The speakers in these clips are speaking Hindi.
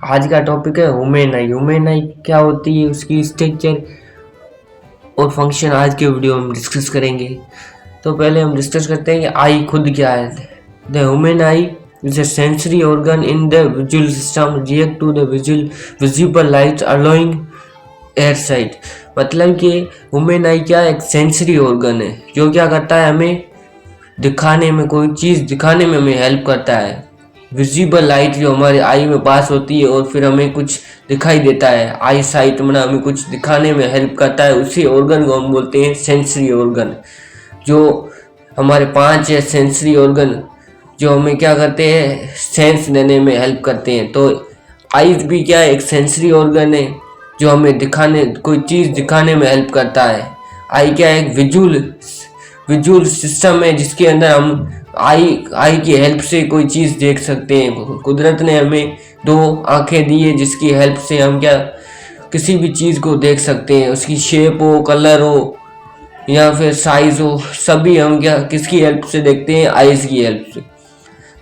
आज का टॉपिक है ह्यूमन आई। ह्यूमन आई क्या होती है, उसकी स्ट्रक्चर और फंक्शन आज के वीडियो में हम डिस्कस करेंगे। तो पहले हम डिस्कस करते हैं कि आई खुद क्या है। The human I is a sensory organ in the visual system react to the visible light allowing air sight। मतलब कि ह्यूमन आई क्या है, एक सेंसरी ऑर्गन है जो क्या करता है, हमें दिखाने में, कोई चीज़ दिखाने में हमें हेल्प करता है। विजिबल लाइट जो हमारे आई में पास होती है और फिर हमें कुछ दिखाई देता है, आई साइट में हमें कुछ दिखाने में हेल्प करता है, उसी ऑर्गन को हम बोलते हैं सेंसरी ऑर्गन। जो हमारे 5 है सेंसरी ऑर्गन जो हमें क्या करते हैं, सेंस देने में हेल्प करते हैं। तो आईज भी क्या है, एक सेंसरी ऑर्गन है जो हमें दिखाने, कोई चीज़ दिखाने में हेल्प करता है। आई क्या है, एक विजुअल सिस्टम है जिसके अंदर हम आई की हेल्प से कोई चीज़ देख सकते हैं। कुदरत ने हमें 2 आंखें दी है जिसकी हेल्प से हम क्या किसी भी चीज़ को देख सकते हैं, उसकी शेप हो, कलर हो या फिर साइज हो, सभी हम क्या किसकी हेल्प से देखते हैं, आइज़ की हेल्प से।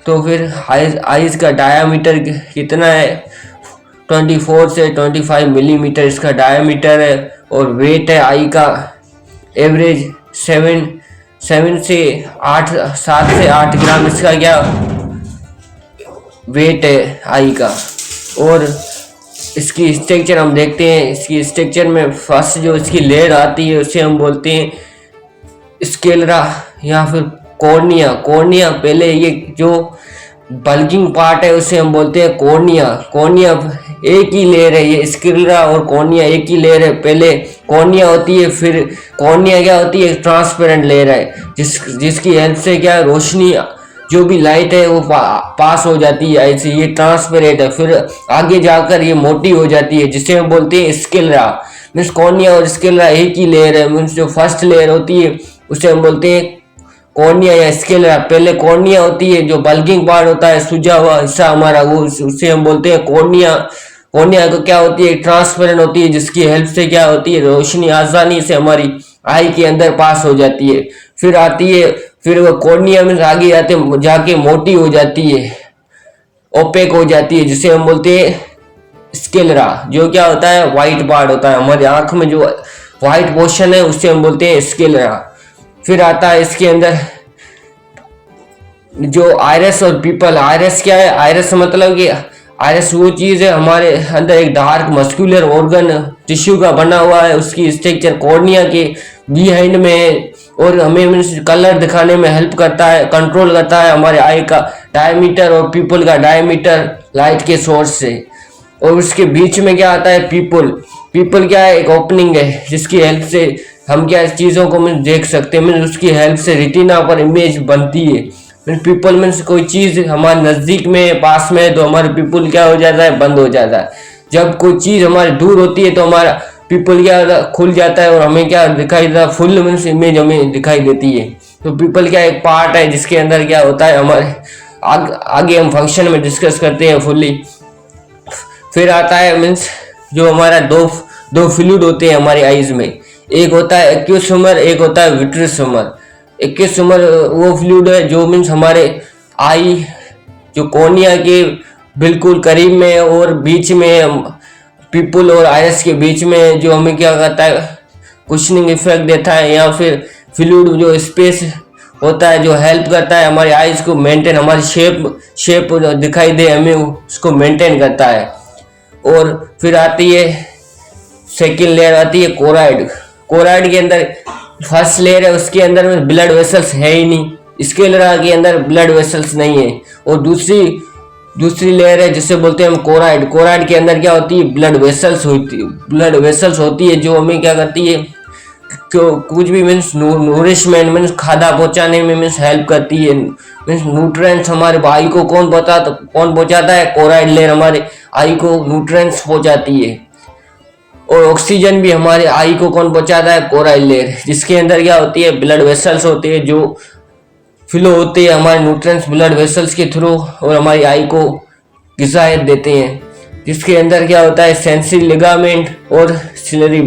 तो फिर आइज़ का डायामीटर कितना है, 24 से 25 मिलीमीटर इसका डायामीटर है। और वेट है आई का एवरेज 7 से 8 ग्राम इसका क्या वेट है आई का। और इसकी स्ट्रक्चर हम देखते हैं, इसकी स्ट्रक्चर में फर्स्ट जो इसकी लेयर आती है उसे हम बोलते हैं स्केलरा या फिर कॉर्निया। पहले ये जो बल्किंग पार्ट है उसे हम बोलते हैं कॉर्निया एक ही लेयर है, ये स्केलरा और कॉर्निया एक ही लेयर है। पहले कॉर्निया होती है, फिर कॉर्निया क्या होती है, ट्रांसपेरेंट लेयर है जिसकी हेल्प से क्या रोशनी, जो भी लाइट है वो पास हो जाती है ऐसे, ये ट्रांसपेरेंट है। फिर आगे जाकर ये मोटी हो जाती है जिसे हम बोलते हैं स्केलरा। मीन्स कॉर्निया और स्केलरा एक ही लेयर है। मीन्स जो फर्स्ट लेयर होती है उसे हम बोलते हैं कॉर्निया या स्केलरा। पहले कॉर्निया होती है, जो बल्किंग पार्ट होता है, सूजा हुआ हिस्सा हमारा, वो उसे हम बोलते हैं कॉर्निया। कॉर्निया को क्या होती है, ट्रांसपेरेंट होती है जिसकी हेल्प से क्या होती है, रोशनी आसानी से हमारी आई के अंदर पास हो जाती है। फिर आती है, फिर वो कॉर्निया में आगे जाके मोटी हो जाती है, ओपेक हो जाती है, जिसे हम बोलते हैं स्केलरा। जो क्या होता है, व्हाइट पार्ट होता है, हमारी आंख में जो व्हाइट पोर्शन है उसे हम बोलते हैं स्केलरा। फिर आता है इसके अंदर जो आयरस और पीपल। आयरस क्या है, आयरस मतलब कि आयरस वो चीज़ है हमारे अंदर, एक डार्क मस्कुलर ऑर्गन टिश्यू का बना हुआ है, उसकी स्ट्रक्चर कॉर्निया के बिहाइंड में है और हमें कलर दिखाने में हेल्प करता है, कंट्रोल करता है हमारे आई का डायमीटर और पीपल का डायमीटर लाइट के सोर्स से। और उसके बीच में क्या आता है, पीपल क्या है, एक ओपनिंग है जिसकी हेल्प से हम क्या चीज़ों को देख सकते हैं। उसकी हेल्प से रेटिना पर इमेज बनती है। पीपल मीन्स कोई चीज़ हमारे नज़दीक में, पास में है तो हमारे पीपल क्या हो जाता है, बंद हो जाता है। जब कोई चीज़ हमारे दूर होती है तो हमारा पीपल क्या खुल जाता है और हमें क्या दिखाई देता है, फुल मीन्स इमेज हमें दिखाई देती है। तो पीपल क्या एक पार्ट है जिसके अंदर क्या होता है हमारे, आगे हम फंक्शन में डिस्कस करते हैं फुल्ली। फिर आता है मीन्स जो हमारा दो फ्लूइड होते हैं हमारी आईज में, एक होता है एक्यूस ह्यूमर, एक होता है विट्रियस ह्यूमर। एक्यूस ह्यूमर वो फ्लूइड है जो मीन्स हमारे आई जो कॉर्निया के बिल्कुल करीब में और बीच में, पीपल और आयरस के बीच में, जो हमें क्या करता है, कुशनिंग इफेक्ट देता है, या फिर फ्लूइड जो स्पेस होता है जो हेल्प करता है हमारे आईज को मेंटेन, हमारी शेप दिखाई दे हमें, उसको मेंटेन करता है। और फिर आती है सेकेंड लेयर, आती है कोराइड के अंदर फर्स्ट लेयर है, उसके अंदर में ब्लड वेसल्स है ही नहीं, स्केलरा के अंदर ब्लड वेसल्स नहीं है। और दूसरी लेयर है जिसे बोलते हैं हम कोराइड के अंदर क्या होती है, ब्लड वेसल्स होती है जो हमें क्या करती है, कुछ भी मीन्स नूरिशमेंट मीन्स खादा पहुंचाने में मीन्स हेल्प करती है। मीन्स न्यूट्रिएंट्स हमारे आई को कौन पहुंचाता है, कोराइड लेयर हमारे आई को न्यूट्रिएंट्स पहुंचाती है। और ऑक्सीजन भी हमारे आई को कौन पहुंचाता है, कोराइड लेयर, जिसके अंदर क्या होती है, ब्लड वेसल्स होते हैं जो फ्लो होते हैं हमारे न्यूट्रिएंट्स ब्लड वेसल्स के थ्रू और हमारी आई को गिज़ायत देते हैं। जिसके अंदर क्या होता है, सेंसरी लिगामेंट और सिलरी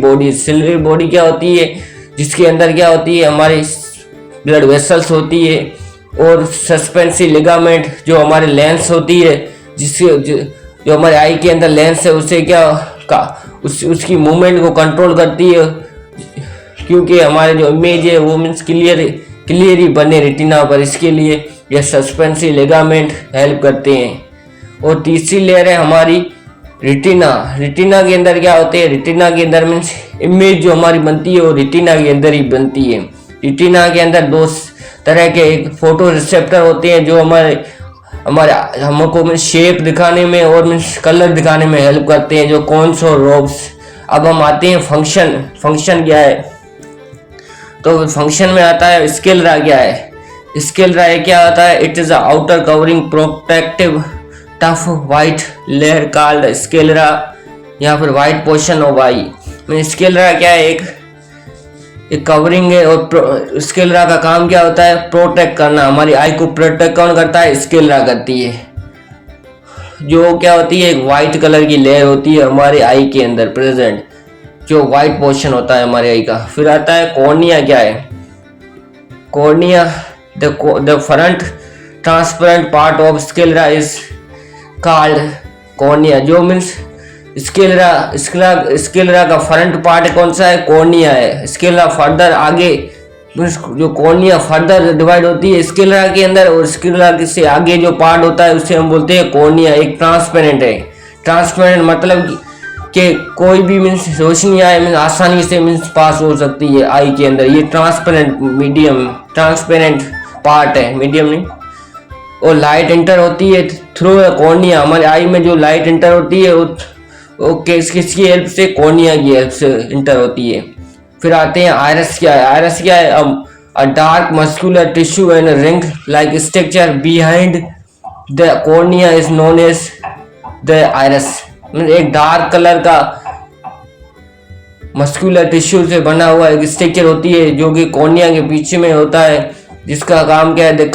बॉडी क्या होती है, जिसके अंदर क्या होती है, हमारी ब्लड वेसल्स होती है और सस्पेंसी लिगामेंट जो हमारे लेंस होती है, जिससे जो हमारे आई के अंदर लेंस है उसे उसकी मूवमेंट को कंट्रोल करती है, क्योंकि हमारे जो इमेज है वो मीन्स क्लियर ही बने रेटिना पर। इसके लिए यह सस्पेंसिव लिगामेंट हेल्प करते हैं। और तीसरी लेयर है हमारी रेटिना। रेटिना के अंदर क्या होते हैं, रेटिना के अंदर मीन्स इमेज जो हमारी बनती है वो रेटिना के अंदर ही बनती है। रेटिना के अंदर दो तरह के एक फोटो रिसेप्टर होते हैं जो हमारे हमको मीन्स शेप दिखाने में और मीन्स कलर दिखाने में हेल्प करते हैं, जो कॉन्स और रोब्स। अब हम आते हैं फंक्शन क्या है, तो फंक्शन में आता है स्क्लेरा क्या है। स्क्लेरा क्या होता है, it is outer covering protective tough white layer called sclera या फिर white portion of I. Sclera क्या है, एक कवरिंग है। और स्क्लेरा का काम क्या होता है, प्रोटेक्ट करना। हमारी आई को प्रोटेक्ट कौन करता है, स्क्लेरा करती है। जो क्या होती है, एक वाइट कलर की लेयर होती है हमारे आई के अंदर प्रेजेंट, जो वाइट पोर्शन होता है हमारे आई का। फिर आता है कॉर्निया क्या है। Cornea the front transparent part of sclera is called cornea. जो मीन्स स्क्लेरा का फ्रंट पार्ट कौन सा है, कॉर्निया है। स्क्लेरा फर्दर आगे जो कॉर्निया फर्दर डिवाइड होती है स्क्लेरा के अंदर, और स्क्लेरा से आगे जो पार्ट होता है उसे हम बोलते हैं कॉर्निया। एक ट्रांसपेरेंट है। ट्रांसपेरेंट मतलब कि कोई भी मीन्स रोशनी आए मीन्स आसानी से मीन्स पास हो सकती है आई के अंदर। ये ट्रांसपेरेंट पार्ट है, मीडियम नहीं। और लाइट इंटर होती है थ्रू कॉर्निया। हमारे आई में जो लाइट इंटर होती है वो किसकी हेल्प से, कॉर्निया की हेल्प से इंटर होती है। फिर आते हैं आयरस क्या है। आयरस क्या है, a dark muscular tissue and ring like structure behind the cornea is known as the iris. एक डार्क कलर का मस्कुलर टिश्यू से बना हुआ एक स्ट्रक्चर होती है जो कि कॉर्निया के पीछे में होता है, जिसका काम क्या है, the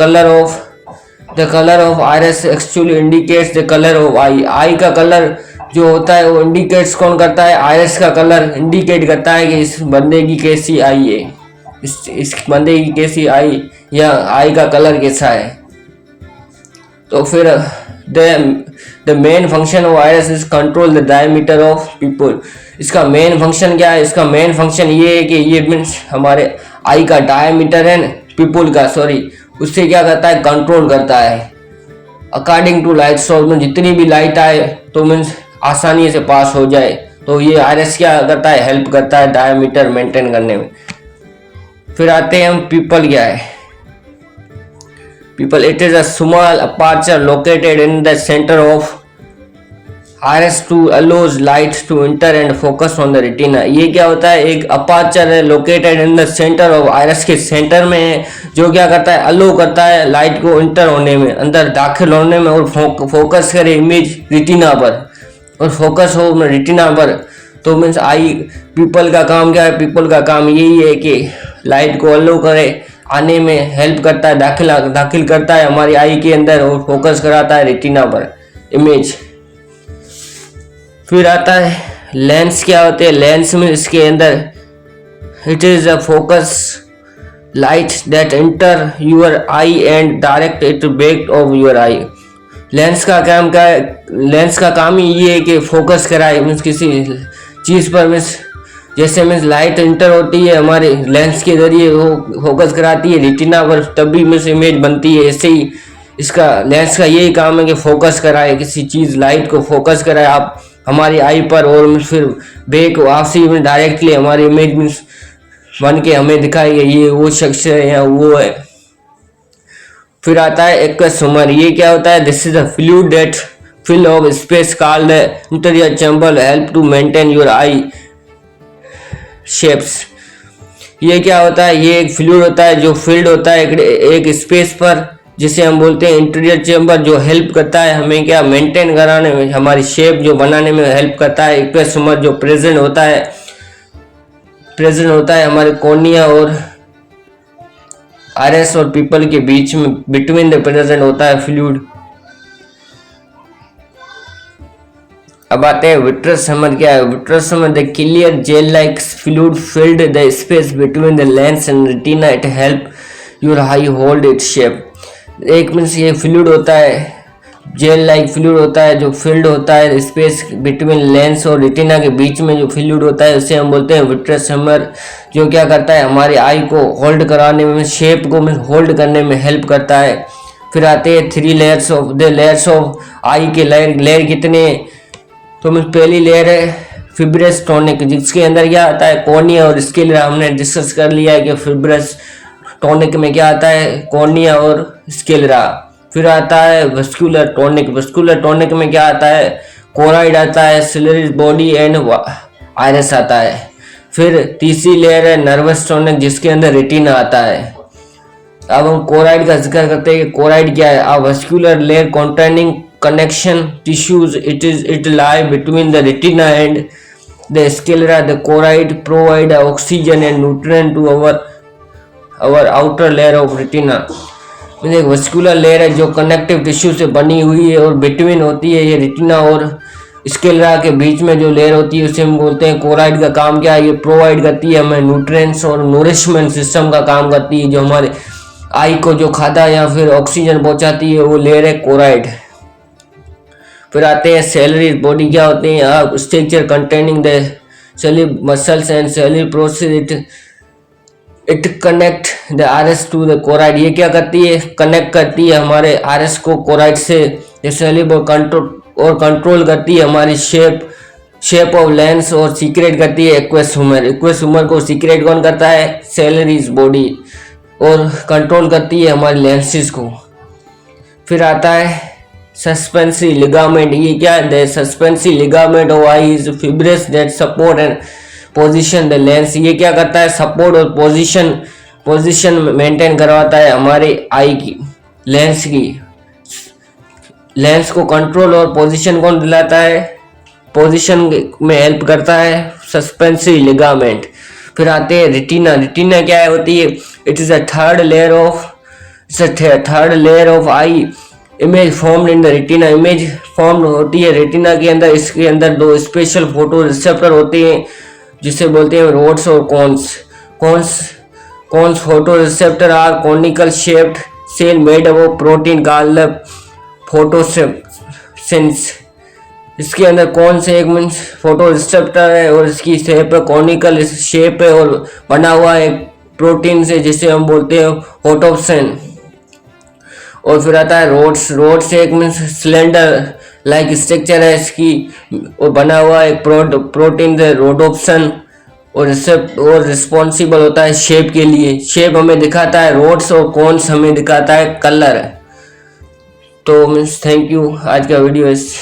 colour of iris actually indicates the colour of eye. Eye का कलर जो होता है वो इंडिकेट्स कौन करता है, आयरस का कलर इंडिकेट करता है कि इस बंदे की कैसी आई है, इस बंदे की कैसी आई या आई का कलर कैसा है। तो फिर the main function of iris is control the diameter of pupil. इसका मेन फंक्शन क्या है, इसका मेन फंक्शन ये है कि ये मीन्स हमारे आई का डायमीटर है पिपल का, उससे क्या करता है, कंट्रोल करता है अकॉर्डिंग टू लाइट सोर्स में। जितनी भी लाइट आए तो मीन्स आसानी से पास हो जाए। तो ये आयरस क्या करता है, हेल्प करता है डायमीटर मेंटेन करने में। फिर आते हैं हम पीपल क्या है। Pupil it is a small aperture located in the centre of iris to allows light to enter and focus on the retina. ये क्या होता है, एक अपर्चर है located in the centre of iris के सेंटर में है, जो क्या करता है, अलो करता है लाइट को इंटर होने में, अंदर दाखिल होने में, और फोकस करे इमेज रेटिना पर, और फोकस हो रेटिना पर। तो मीन्स आई पीपल का काम क्या है, पीपल का काम यही है कि लाइट को अलो करे, आने में हेल्प करता है, दाखिल करता है हमारी आई के अंदर, और फोकस कराता है रेटिना पर इमेज। फिर आता है लेंस क्या होते हैं। लेंस में इसके अंदर it is a focus light that enter your I and direct it back of your I. Lens का काम क्या है, लेंस का काम ही ये है कि फोकस कराए मीन्स किसी चीज़ पर, मीन्स जैसे मीन्स लाइट इंटर होती है हमारे लेंस के जरिए, वो फोकस कराती है रेटिना पर, तभी मीन्स इमेज बनती है। ऐसे ही इसका लेंस का यही काम है कि फोकस कराए किसी चीज़, लाइट को फोकस कराए आप हमारी आई पर, और फिर बैक वापसी में डायरेक्टली हमारी इमेज मीन्स बन के हमें दिखाई ये वो शख्स है या वो है। फिर आता है एक्वस ह्यूमर। ये क्या होता है, this is a fluid that fill of space called interior chamber help to maintain your eye shapes. ये क्या होता है, ये एक फ्लूइड होता है जो फिल्ड होता है एक स्पेस पर, जिसे हम बोलते हैं इंटीरियर चैम्बर, जो हेल्प करता है हमें क्या मेंटेन कराने में, हमारी शेप जो बनाने में हेल्प करता है। एक्वस ह्यूमर जो प्रेजेंट होता है हमारे कॉर्निया और आयरस और पीपल के बीच में, बिटवीन द प्रेजेंट होता है फ्लूइड। अब आते हैं विट्रस ह्यूमर क्या है। Vitreous humour the clear gel like fluid filled the space between the lens and retina, it help your I hold it shape. एक मीन्स ये फ्लूइड होता है जेल लाइक फ्लूइड होता है, जो फिल्ड होता है स्पेस बिटवीन लेंस और रेटिना के बीच में जो फ्लूइड होता है उसे हम बोलते हैं विट्रस हैमर, जो क्या करता है हमारी आई को होल्ड कराने में, शेप को होल्ड करने में हेल्प करता है। फिर आते हैं थ्री लेयर्स ऑफ आई के लेयर कितने, तो पहली लेयर है फिब्रस टोनिक, जिसके अंदर क्या आता है कॉर्निया और स्क्लेरा। हमने डिस्कस कर लिया है कि फिब्रस टोनिक में क्या आता है कॉर्निया और स्क्लेरा। फिर आता है वस्कुलर टोनिक में क्या आता है कोराइड आता है, सिलरी बॉडी एंड आयरस आता है। फिर तीसरी लेयर है नर्वस टोनिक, जिसके अंदर रेटिना आता है। अब हम कोराइड का जिक्र करते हैं कि कोराइड क्या है। A vascular layer containing connection tissues, it lie between the retina and the sclera. The choroid provide oxygen and nutrient to our outer layer of retina. एक वस्कुलर लेयर है जो कनेक्टिव टिश्यू से बनी हुई है और बिटवीन होती है ये रेटिना और स्क्लेरा के बीच में जो लेयर होती है उसे हम बोलते हैं कोराइड। का काम क्या है, ये प्रोवाइड करती है हमें न्यूट्रिएंट्स और नूरिशमेंट सिस्टम का काम करती है, जो हमारे आई को जो खाता या फिर ऑक्सीजन पहुंचाती है वो लेयर है कोराइड। फिर आते हैं सेलरी बॉडी क्या होते हैं, structure containing the ciliary muscles and ciliary process, it connect the iris to the choroid. ये क्या करती है कनेक्ट करती है हमारे आरएस को कोराइड से, जैसे कंट्रोल करती है हमारी शेप ऑफ लेंस और सीक्रेट करती है एक्वस ह्यूमर को सीक्रेट कौन करता है सेलरीज बॉडी, और कंट्रोल करती है हमारे लेंसेज को। फिर आता है सस्पेंसरी लिगामेंट। ये क्या है suspensory ligament of I is fibrous that support and position the lens. ये क्या करता है सपोर्ट और पोजीशन मेंटेन करवाता है हमारे आई की लेंस को कंट्रोल और पोजीशन कौन दिलाता है, पोजीशन में हेल्प करता है सस्पेंसरी लिगामेंट। फिर आते हैं रेटिना क्या है होती है, it is a third layer of I image formed in the retina. Image form होती है रेटिना के अंदर, इसके अंदर दो स्पेशल फोटो रिसेप्टर होते हैं जिसे बोलते हैं रोड्स और cones photo receptor are conical shaped cell made of protein called photosynthesis. इसके अंदर कौन से एक मीन्स फोटो रिसेप्टर है और इसकी शेप है कॉनिकल शेप है और बना हुआ है प्रोटीन से जिसे हम बोलते हैं फोटोसिन। और फिर आता है रोड्स एक मीन्स सिलेंडर लाइक स्ट्रक्चर है इसकी और बना हुआ एक प्रोटीन से रोडोप्सन और रिस्पॉन्सिबल होता है शेप के लिए। शेप हमें दिखाता है रोड्स और कॉन्स हमें दिखाता है कलर। तो मीन्स थैंक यू, आज का वीडियो इस